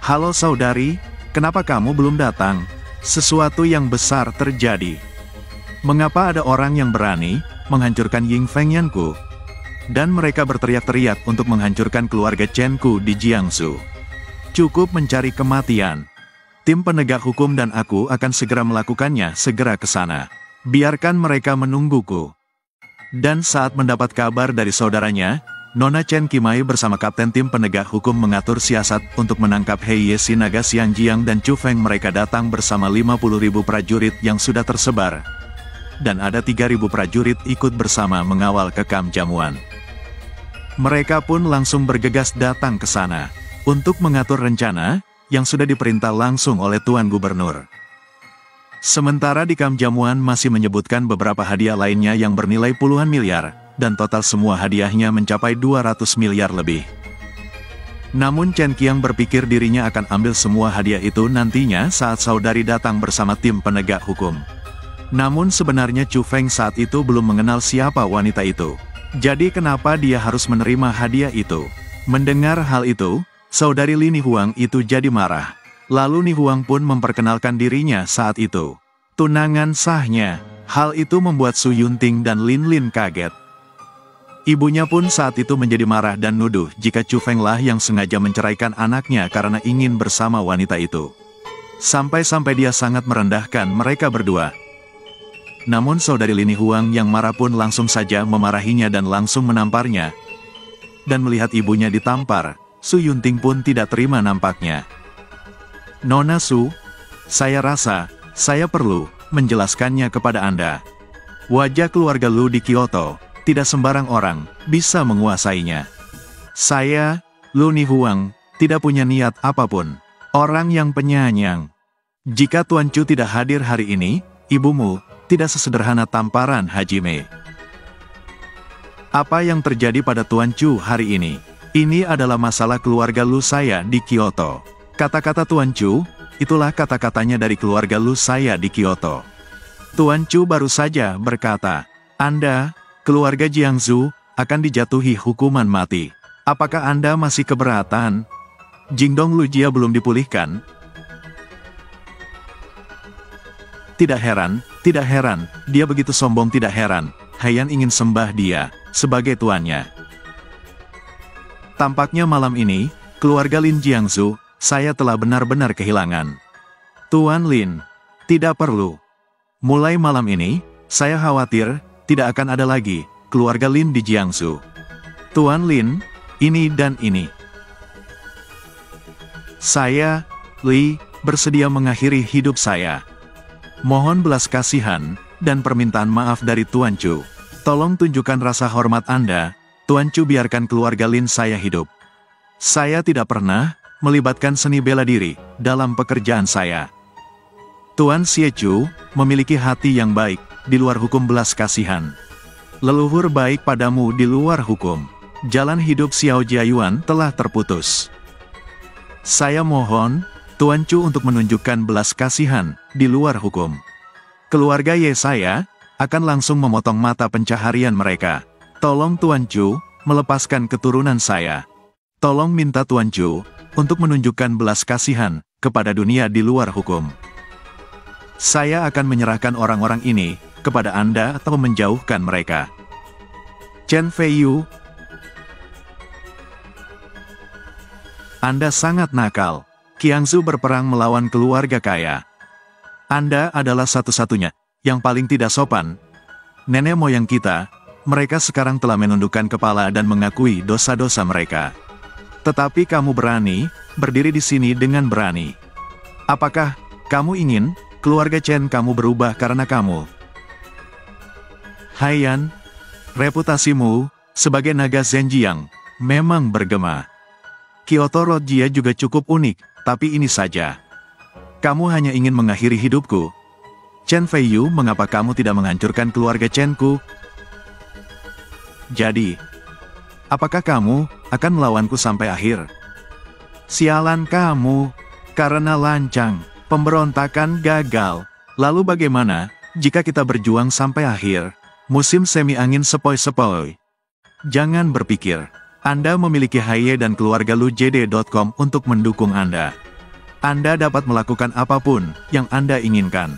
Halo saudari, kenapa kamu belum datang? Sesuatu yang besar terjadi. Mengapa ada orang yang berani menghancurkan Yingfengyanku? Dan mereka berteriak-teriak untuk menghancurkan keluarga Chenku di Jiangsu. Cukup mencari kematian. Tim penegak hukum dan aku akan segera melakukannya, segera ke sana. Biarkan mereka menungguku. Dan saat mendapat kabar dari saudaranya, Nona Chen Qimai bersama kapten tim penegak hukum mengatur siasat untuk menangkap He Ye Sinaga Xiangjiang dan Chu Feng. Mereka datang bersama 50.000 prajurit yang sudah tersebar. Dan ada 3.000 prajurit ikut bersama mengawal ke kamp jamuan. Mereka pun langsung bergegas datang ke sana untuk mengatur rencana yang sudah diperintah langsung oleh Tuan Gubernur. Sementara di kamp jamuan masih menyebutkan beberapa hadiah lainnya yang bernilai puluhan miliar, dan total semua hadiahnya mencapai 200 miliar lebih. Namun Chen Qiang berpikir dirinya akan ambil semua hadiah itu nantinya saat saudari datang bersama tim penegak hukum. Namun sebenarnya Chu Feng saat itu belum mengenal siapa wanita itu. Jadi kenapa dia harus menerima hadiah itu? Mendengar hal itu, saudari Lin Huang itu jadi marah. Lalu Ni Huang pun memperkenalkan dirinya saat itu. Tunangan sahnya. Hal itu membuat Su Yunting dan Lin Lin kaget. Ibunya pun saat itu menjadi marah dan nuduh jika Chu Feng lah yang sengaja menceraikan anaknya karena ingin bersama wanita itu. Sampai-sampai dia sangat merendahkan mereka berdua. Namun saudari Lin Huang yang marah pun langsung saja memarahinya dan langsung menamparnya. Dan melihat ibunya ditampar, Su Yunting pun tidak terima nampaknya. Nona Su, saya rasa, saya perlu menjelaskannya kepada Anda. Wajah keluarga Lu di Kyoto, tidak sembarang orang bisa menguasainya. Saya, Lu Ni Huang, tidak punya niat apapun. Orang yang penyayang. Jika Tuan Chu tidak hadir hari ini, ibumu tidak sesederhana tamparan Hajime. Apa yang terjadi pada Tuan Chu hari ini? Ini adalah masalah keluarga Lu saya di Kyoto. Kata-kata Tuan Chu, itulah kata-katanya dari keluarga Lu saya di Kyoto. Tuan Chu baru saja berkata, Anda, keluarga Jiangsu, akan dijatuhi hukuman mati. Apakah Anda masih keberatan? Jingdong Lu Jia belum dipulihkan? Tidak heran, dia begitu sombong tidak heran. Haiyan ingin sembah dia, sebagai tuannya. Tampaknya malam ini, keluarga Lin Jiangsu, saya telah benar-benar kehilangan. Tuan Lin, tidak perlu. Mulai malam ini, saya khawatir, tidak akan ada lagi, keluarga Lin di Jiangsu. Tuan Lin, ini dan ini. Saya, Li, bersedia mengakhiri hidup saya. Mohon belas kasihan, dan permintaan maaf dari Tuan Chu. Tolong tunjukkan rasa hormat Anda, Tuan Chu biarkan keluarga Lin saya hidup. Saya tidak pernah melibatkan seni bela diri dalam pekerjaan saya. Tuan Xie Chu memiliki hati yang baik di luar hukum belas kasihan. Leluhur baik padamu di luar hukum. Jalan hidup Xiao Jiayuan telah terputus. Saya mohon Tuan Chu untuk menunjukkan belas kasihan di luar hukum. Keluarga Ye saya akan langsung memotong mata pencaharian mereka. Tolong Tuan Chu melepaskan keturunan saya. Tolong minta Tuan Chu untuk menunjukkan belas kasihan kepada dunia di luar hukum. Saya akan menyerahkan orang-orang ini kepada Anda atau menjauhkan mereka. Chen Feiyu, Anda sangat nakal. Jiangsu berperang melawan keluarga kaya. Anda adalah satu-satunya yang paling tidak sopan. Nenek moyang kita, mereka sekarang telah menundukkan kepala dan mengakui dosa-dosa mereka. Tetapi kamu berani berdiri di sini dengan berani. Apakah kamu ingin keluarga Chen kamu berubah karena kamu? Haiyan, reputasimu sebagai naga Zhenjiang memang bergema. Kyoto Road Jia juga cukup unik, tapi ini saja. Kamu hanya ingin mengakhiri hidupku. Chen Feiyu, mengapa kamu tidak menghancurkan keluarga Chenku? Jadi, apakah kamu akan melawanku sampai akhir? Sialan kamu, karena lancang, pemberontakan gagal. Lalu bagaimana jika kita berjuang sampai akhir? Musim semi angin sepoi-sepoi. Jangan berpikir, Anda memiliki Haye dan keluarga LuJD.com untuk mendukung Anda. Anda dapat melakukan apapun yang Anda inginkan.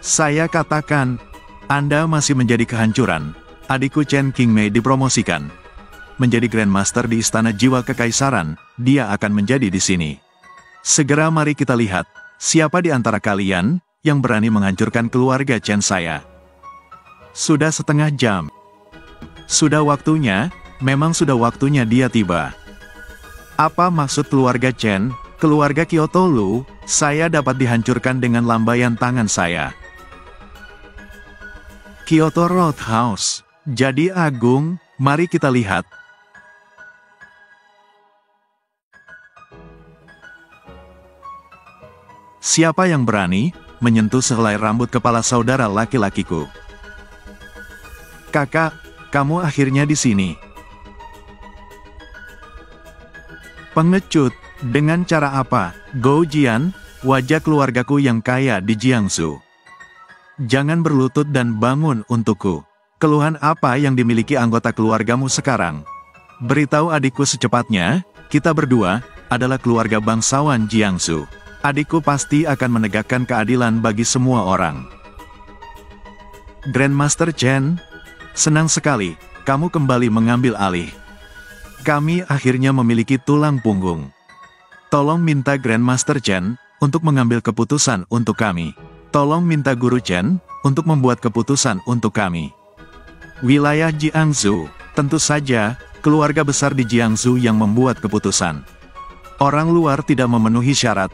Saya katakan, Anda masih menjadi kehancuran. Adikku Chen Qingmei dipromosikan menjadi Grandmaster di Istana Jiwa Kekaisaran. Dia akan menjadi di sini. Segera mari kita lihat, siapa di antara kalian yang berani menghancurkan keluarga Chen saya. Sudah setengah jam. Sudah waktunya, memang sudah waktunya dia tiba. Apa maksud keluarga Chen, keluarga Kyoto Lu? Saya dapat dihancurkan dengan lambaian tangan saya. Kyoto Roadhouse jadi agung, mari kita lihat. Siapa yang berani menyentuh sehelai rambut kepala saudara laki-lakiku? Kakak, kamu akhirnya di sini. Pengecut, dengan cara apa? Gou Jian, wajah keluargaku yang kaya di Jiangsu. Jangan berlutut dan bangun untukku. Keluhan apa yang dimiliki anggota keluargamu sekarang? Beritahu adikku secepatnya, kita berdua adalah keluarga bangsawan Jiangsu. Adikku pasti akan menegakkan keadilan bagi semua orang. Grandmaster Chen, senang sekali, kamu kembali mengambil alih. Kami akhirnya memiliki tulang punggung. Tolong minta Grandmaster Chen untuk mengambil keputusan untuk kami. Tolong minta Guru Chen untuk membuat keputusan untuk kami. Wilayah Jiangsu, tentu saja, keluarga besar di Jiangsu yang membuat keputusan. Orang luar tidak memenuhi syarat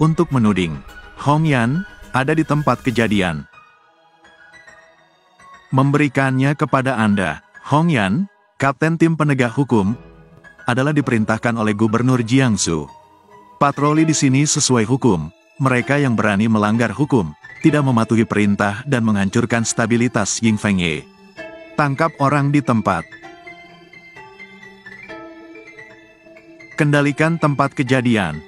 untuk menuding. Hong Yan ada di tempat kejadian. Memberikannya kepada Anda. Hong Yan, kapten tim penegak hukum, adalah diperintahkan oleh Gubernur Jiangsu. Patroli di sini sesuai hukum. Mereka yang berani melanggar hukum, tidak mematuhi perintah dan menghancurkan stabilitas Ying Fengye. Tangkap orang di tempat. Kendalikan tempat kejadian.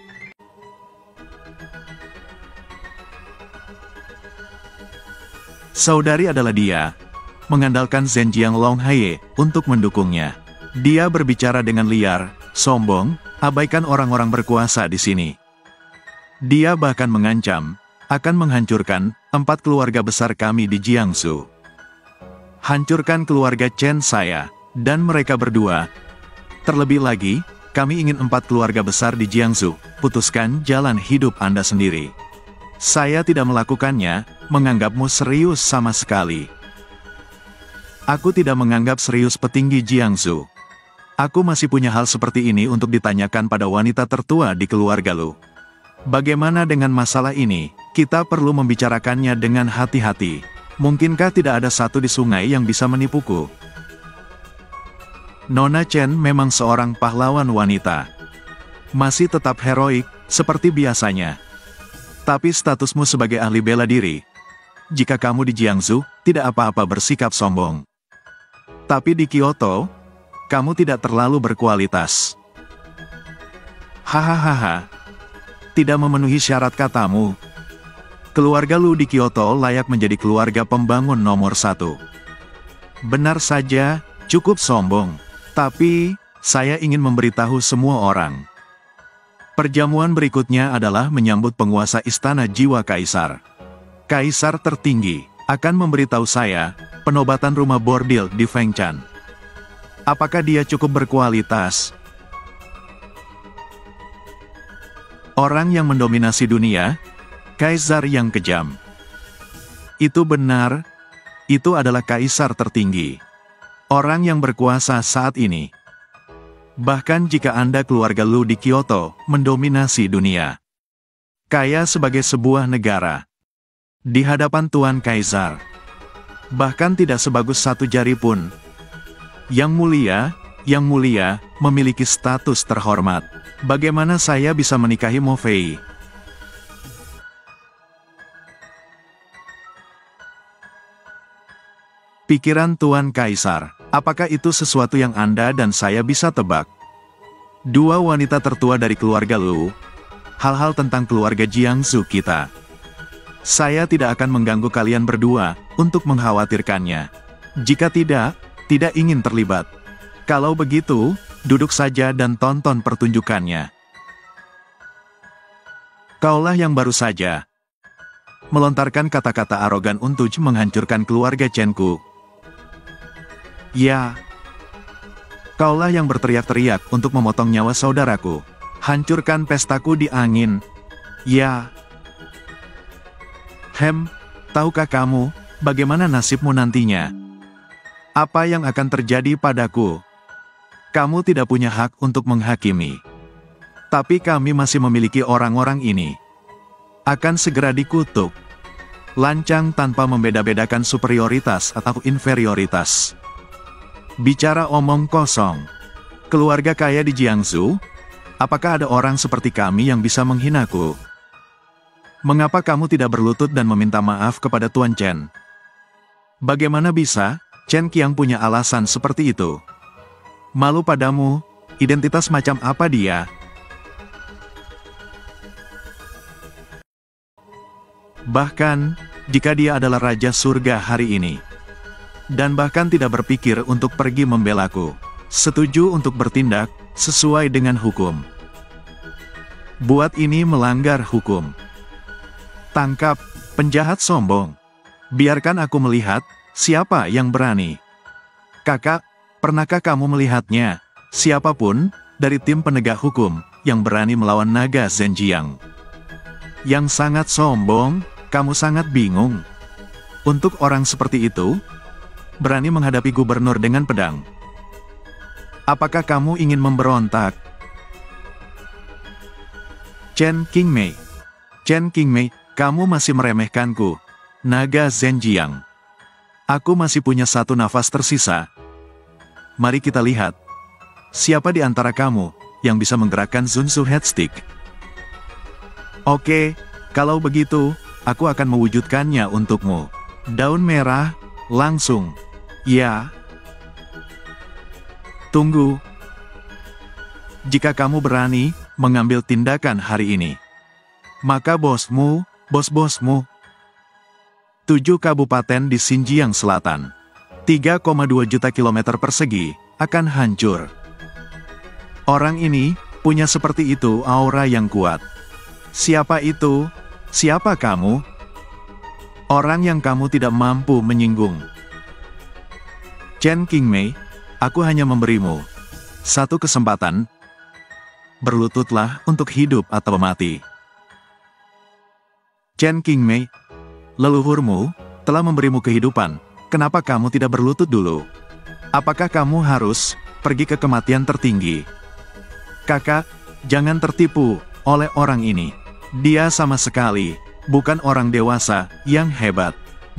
Saudari adalah dia, mengandalkan Zhenjiang Longhaye untuk mendukungnya. Dia berbicara dengan liar, sombong, abaikan orang-orang berkuasa di sini. Dia bahkan mengancam akan menghancurkan 4 keluarga besar kami di Jiangsu. Hancurkan keluarga Chen saya, dan mereka berdua. Terlebih lagi, kami ingin 4 keluarga besar di Jiangsu. Putuskan jalan hidup Anda sendiri. Saya tidak melakukannya, menganggapmu serius sama sekali. Aku tidak menganggap serius petinggi Jiangsu. Aku masih punya hal seperti ini untuk ditanyakan pada wanita tertua di keluarga Lu. Bagaimana dengan masalah ini? Kita perlu membicarakannya dengan hati-hati. Mungkinkah tidak ada satu di sungai yang bisa menipuku? Nona Chen memang seorang pahlawan wanita. Masih tetap heroik, seperti biasanya. Tapi statusmu sebagai ahli bela diri. Jika kamu di Jiangsu, tidak apa-apa bersikap sombong. Tapi di Kyoto, kamu tidak terlalu berkualitas. Hahaha. Tidak memenuhi syarat katamu. Keluarga Lu di Kyoto layak menjadi keluarga pembangun nomor 1. Benar saja, cukup sombong. Tapi, saya ingin memberitahu semua orang. Perjamuan berikutnya adalah menyambut penguasa Istana Jiwa Kaisar. Kaisar tertinggi akan memberitahu saya penobatan rumah bordil di Fengchan. Apakah dia cukup berkualitas? Orang yang mendominasi dunia, kaisar yang kejam. Itu benar, itu adalah kaisar tertinggi. Orang yang berkuasa saat ini. Bahkan jika Anda keluarga Lu di Kyoto, mendominasi dunia. Kaya sebagai sebuah negara. Di hadapan Tuan Kaisar. Bahkan tidak sebagus satu jari pun. Yang mulia, memiliki status terhormat. Bagaimana saya bisa menikahi Mo Fei? Pikiran Tuan Kaisar, apakah itu sesuatu yang Anda dan saya bisa tebak? Dua wanita tertua dari keluarga Lu. Hal-hal tentang keluarga Jiangsu kita. Saya tidak akan mengganggu kalian berdua untuk mengkhawatirkannya. Jika tidak ingin terlibat. Kalau begitu, duduk saja dan tonton pertunjukannya. Kaulah yang baru saja melontarkan kata-kata arogan untuk menghancurkan keluarga Chen-ku. Ya, kaulah yang berteriak-teriak untuk memotong nyawa saudaraku. Hancurkan pestaku di angin. Ya. Tahukah kamu, bagaimana nasibmu nantinya? Apa yang akan terjadi padaku? Kamu tidak punya hak untuk menghakimi. Tapi kami masih memiliki orang-orang ini. Akan segera dikutuk. Lancang tanpa membeda-bedakan superioritas atau inferioritas. Bicara omong kosong. Keluarga kaya di Jiangsu? Apakah ada orang seperti kami yang bisa menghinaku? Mengapa kamu tidak berlutut dan meminta maaf kepada Tuan Chen? Bagaimana bisa Chen Qiang punya alasan seperti itu? Malu padamu, identitas macam apa dia? Bahkan, jika dia adalah Raja Surga hari ini. Dan bahkan tidak berpikir untuk pergi membelaku. Setuju untuk bertindak sesuai dengan hukum. Buat ini melanggar hukum. Tangkap penjahat sombong. Biarkan aku melihat siapa yang berani. Kakak, pernahkah kamu melihatnya? Siapapun dari tim penegak hukum yang berani melawan naga Zhenjiang. Yang sangat sombong, kamu sangat bingung. Untuk orang seperti itu, berani menghadapi gubernur dengan pedang. Apakah kamu ingin memberontak? Chen Qingmei, kamu masih meremehkanku. Naga Zhenjiang. Aku masih punya satu nafas tersisa. Mari kita lihat. Siapa di antara kamu yang bisa menggerakkan Zunsu Headstick? Oke, kalau begitu, aku akan mewujudkannya untukmu. Daun merah, langsung. Ya. Tunggu. Jika kamu berani mengambil tindakan hari ini, maka bosmu, bos-bosmu, 7 kabupaten di Xinjiang Selatan, 3,2 juta kilometer persegi, akan hancur. Orang ini punya seperti itu aura yang kuat. Siapa itu? Siapa kamu? Orang yang kamu tidak mampu menyinggung. Chen Qingmei, aku hanya memberimu satu kesempatan. Berlututlah untuk hidup atau mati. Chen Qingmei, leluhurmu telah memberimu kehidupan. Kenapa kamu tidak berlutut dulu? Apakah kamu harus pergi ke kematian tertinggi? Kakak, jangan tertipu oleh orang ini. Dia sama sekali bukan orang dewasa yang hebat.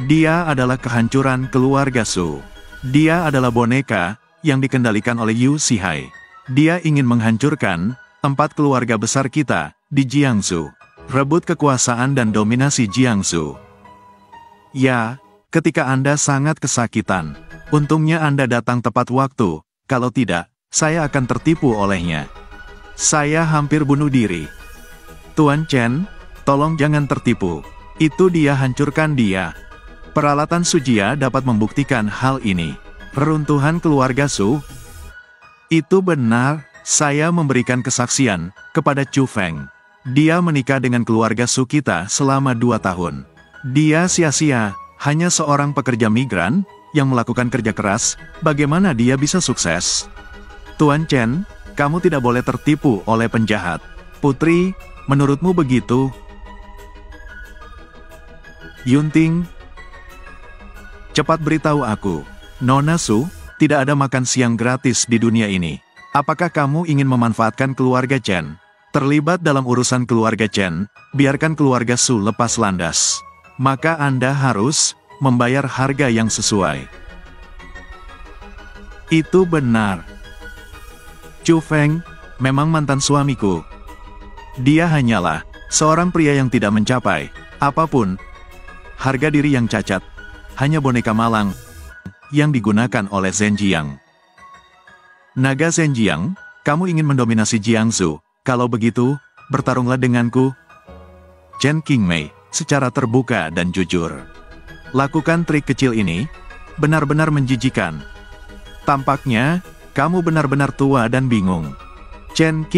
Dia adalah kehancuran keluarga Su. Dia adalah boneka yang dikendalikan oleh Yu Xihai. Dia ingin menghancurkan 4 keluarga besar kita di Jiangsu. Rebut kekuasaan dan dominasi Jiangsu. Ya, ketika Anda sangat kesakitan. Untungnya Anda datang tepat waktu. Kalau tidak, saya akan tertipu olehnya. Saya hampir bunuh diri. Tuan Chen, tolong jangan tertipu. Itu dia, hancurkan dia. Peralatan Sujia dapat membuktikan hal ini. Reruntuhan keluarga Su. Itu benar, saya memberikan kesaksian kepada Chu Feng. Dia menikah dengan keluarga Su kita selama 2 tahun. Dia sia-sia, hanya seorang pekerja migran yang melakukan kerja keras. Bagaimana dia bisa sukses? Tuan Chen, kamu tidak boleh tertipu oleh penjahat. Putri, menurutmu begitu? Yunting, cepat beritahu aku. Nona Su, tidak ada makan siang gratis di dunia ini. Apakah kamu ingin memanfaatkan keluarga Chen? Terlibat dalam urusan keluarga Chen, biarkan keluarga Su lepas landas. Maka Anda harus membayar harga yang sesuai. Itu benar. Chu Feng, memang mantan suamiku. Dia hanyalah seorang pria yang tidak mencapai apapun. Harga diri yang cacat, hanya boneka malang yang digunakan oleh Zhenjiang. Naga Zhenjiang, kamu ingin mendominasi Jiangsu. Kalau begitu, bertarunglah denganku. Chen Qingmei, secara terbuka dan jujur. Lakukan trik kecil ini, benar-benar menjijikan. Tampaknya, kamu benar-benar tua dan bingung. Chen Qingmei